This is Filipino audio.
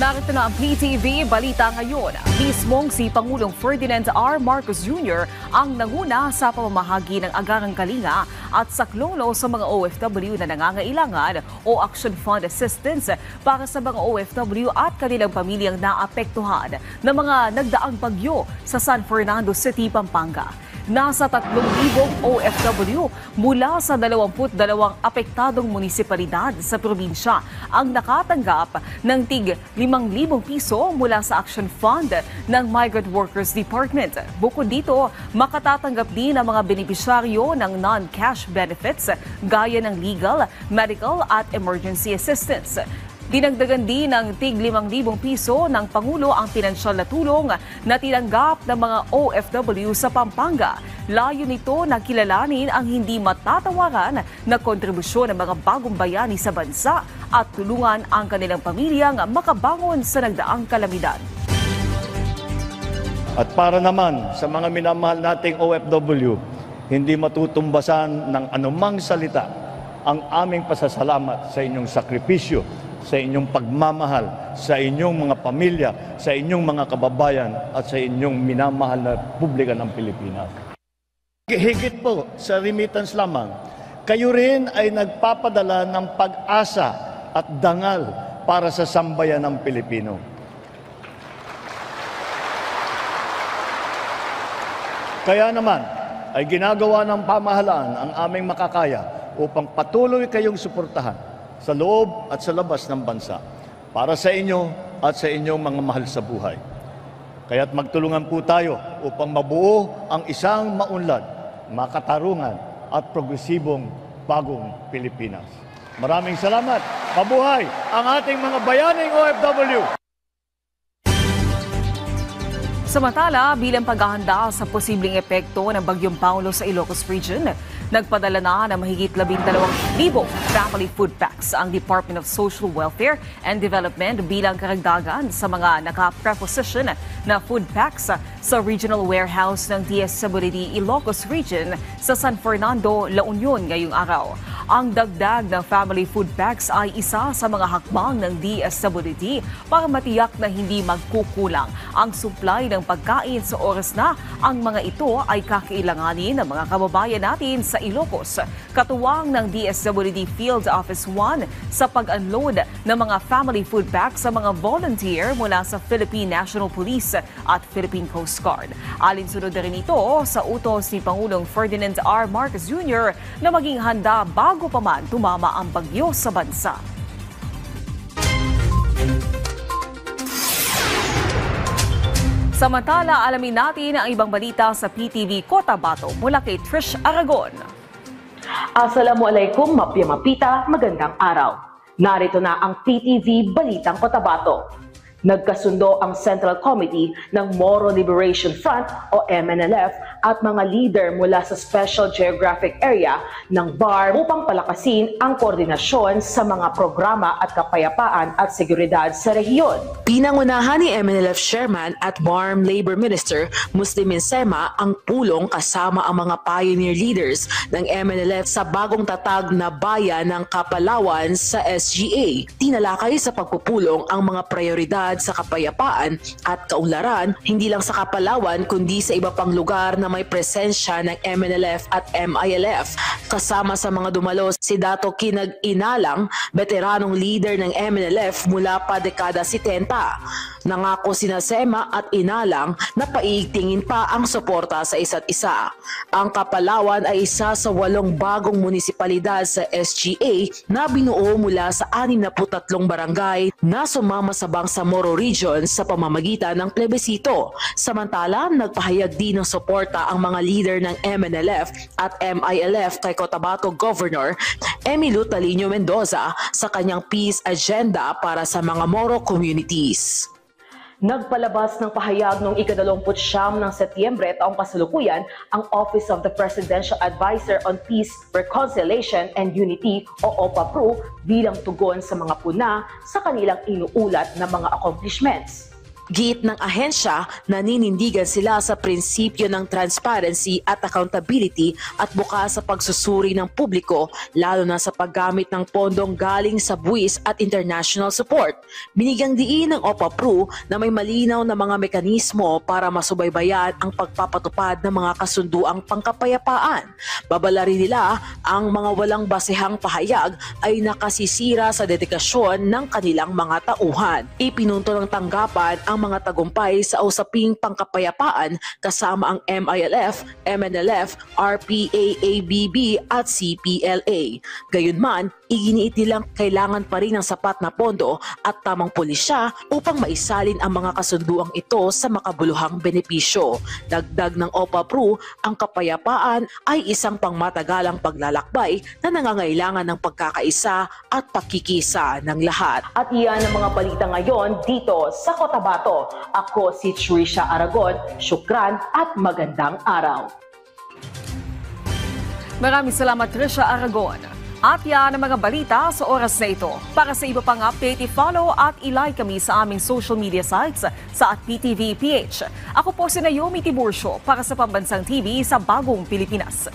Narito na ang PTV Balita ngayon. Mismong si Pangulong Ferdinand R. Marcos Jr. ang nanguna sa pamamahagi ng agarang kalinga at saklolo sa mga OFW na nangangailangan o Action Fund Assistance para sa mga OFW at kanilang pamilyang naapektuhan ng mga nagdaang bagyo sa San Fernando City, Pampanga. Nasa 3,000 OFW mula sa 22 apektadong munisipalidad sa probinsya ang nakatanggap ng tig 5,000 piso mula sa Action Fund ng Migrant Workers Department. Bukod dito, makatatanggap din ang mga benepisyaryo ng non-cash benefits gaya ng legal, medical at emergency assistance. Dinagdagan din ng tig 5,000 piso ng Pangulo ang pinansyal na tulong na tinanggap ng mga OFW sa Pampanga. Layo nito na kilalanin ang hindi matatawaran na kontribusyon ng mga bagong bayani sa bansa at tulungan ang kanilang pamilyang makabangon sa nagdaang kalamidad. At para naman sa mga minamahal nating OFW, hindi matutumbasan ng anumang salita ang aming pasasalamat sa inyong sakripisyo, sa inyong pagmamahal, sa inyong mga pamilya, sa inyong mga kababayan at sa inyong minamahal na publika ng Pilipinas. Higit po sa remittance lamang, kayo rin ay nagpapadala ng pag-asa at dangal para sa sambayan ng Pilipino. Kaya naman ay ginagawa ng pamahalaan ang aming makakaya upang patuloy kayong suportahan sa loob at sa labas ng bansa para sa inyo at sa inyong mga mahal sa buhay. Kaya't magtulungan po tayo upang mabuo ang isang maunlad, makatarungan at progresibong bagong Pilipinas. Maraming salamat. Mabuhay ang ating mga bayaning OFW! Samantala, bilang paghahanda sa posibleng epekto ng Bagyong Paulo sa Ilocos Region, nagpadala na ng mahigit 12,000 family food packs ang Department of Social Welfare and Development bilang karagdagan sa mga naka-preposition na food packs sa Regional Warehouse ng DSWD Ilocos Region sa San Fernando, La Union ngayong araw. Ang dagdag ng family food packs ay isa sa mga hakbang ng DSWD para matiyak na hindi magkukulang ang supply ng pagkain sa oras na ang mga ito ay kakailanganin ng mga kababayan natin sa Ilocos. Katuwang ng DSWD Field Office 1 sa pag-unload ng mga family food packs sa mga volunteer mula sa Philippine National Police at Philippine Coast Guard. Alinsunod na rin ito sa utos ni Pangulong Ferdinand R. Marcos Jr. na maging handa bago pa man tumama ang bagyo sa bansa. Samantala, alamin natin ang ibang balita sa PTV Cotabato mula kay Trish Aragon. Assalamualaikum, Mapya Mapita, magandang araw. Narito na ang PTV Balitang Cotabato. Nagkasundo ang Central Committee ng Moro Liberation Front o MNLF at mga leader mula sa Special Geographic Area ng BARM upang palakasin ang koordinasyon sa mga programa at kapayapaan at seguridad sa rehiyon. Pinangunahan ni MNLF Chairman at BARM Labor Minister Muslimin Sema ang pulong kasama ang mga pioneer leaders ng MNLF sa bagong tatag na bayan ng Kapalawan sa SGA. Tinalakay sa pagpupulong ang mga prioridad sa kapayapaan at kaunlaran, hindi lang sa Kapalawan kundi sa iba pang lugar na may presensya ng MNLF at MILF. Kasama sa mga dumalo si Dato Kinag Inalang, veteranong leader ng MNLF mula pa dekada 70. Nangako sina Sema at Inalang na paiigtingin pa ang suporta sa isa't isa. Ang Kapalawan ay isa sa 8 bagong munisipalidad sa SGA na binuo mula sa 63 barangay na sumama sa Bangsamoro Region sa pamamagitan ng plebisito. Samantala, nagpahayag din ng suporta ang mga leader ng MNLF at MILF kay Cotabato Governor Emilio Talino Mendoza sa kanyang peace agenda para sa mga Moro communities. Nagpalabas ng pahayag noong ika-29 ng Setyembre taong kasalukuyan ang Office of the Presidential Advisor on Peace, Reconciliation and Unity o OPAPRO bilang tugon sa mga puna sa kanilang inuulat na mga accomplishments. Giit ng ahensya, naninindigan sila sa prinsipyo ng transparency at accountability at bukas sa pagsusuri ng publiko, lalo na sa paggamit ng pondong galing sa buwis at international support. Binigyang diin ng OPA-PRU na may malinaw na mga mekanismo para masubaybayan ang pagpapatupad ng mga kasunduang pangkapayapaan. Babalari nila ang mga walang basehang pahayag ay nakasisira sa dedikasyon ng kanilang mga tauhan. Ipinunto ng tanggapan ang mga tagumpay sa usaping pangkapayapaan kasama ang MILF, MNLF, RPA-ABB at CPLA. Gayunman, iginiit nilang kailangan pa rin ng sapat na pondo at tamang pulisya upang maisalin ang mga kasunduang ito sa makabuluhang benepisyo. Dagdag ng OPA-PRU, ang kapayapaan ay isang pangmatagalang paglalakbay na nangangailangan ng pagkakaisa at pakikisa ng lahat. At iyan ang mga balita ngayon dito sa Cotabato. Ako si Trisha Aragon. Syukran at magandang araw. Maraming salamat, Trisha Aragon. At yan ang mga balita sa oras na ito. Para sa iba pang update, i-follow at i-like kami sa aming social media sites sa @PTVPH. Ako po si Naomi Tiburcio para sa Pambansang TV sa Bagong Pilipinas.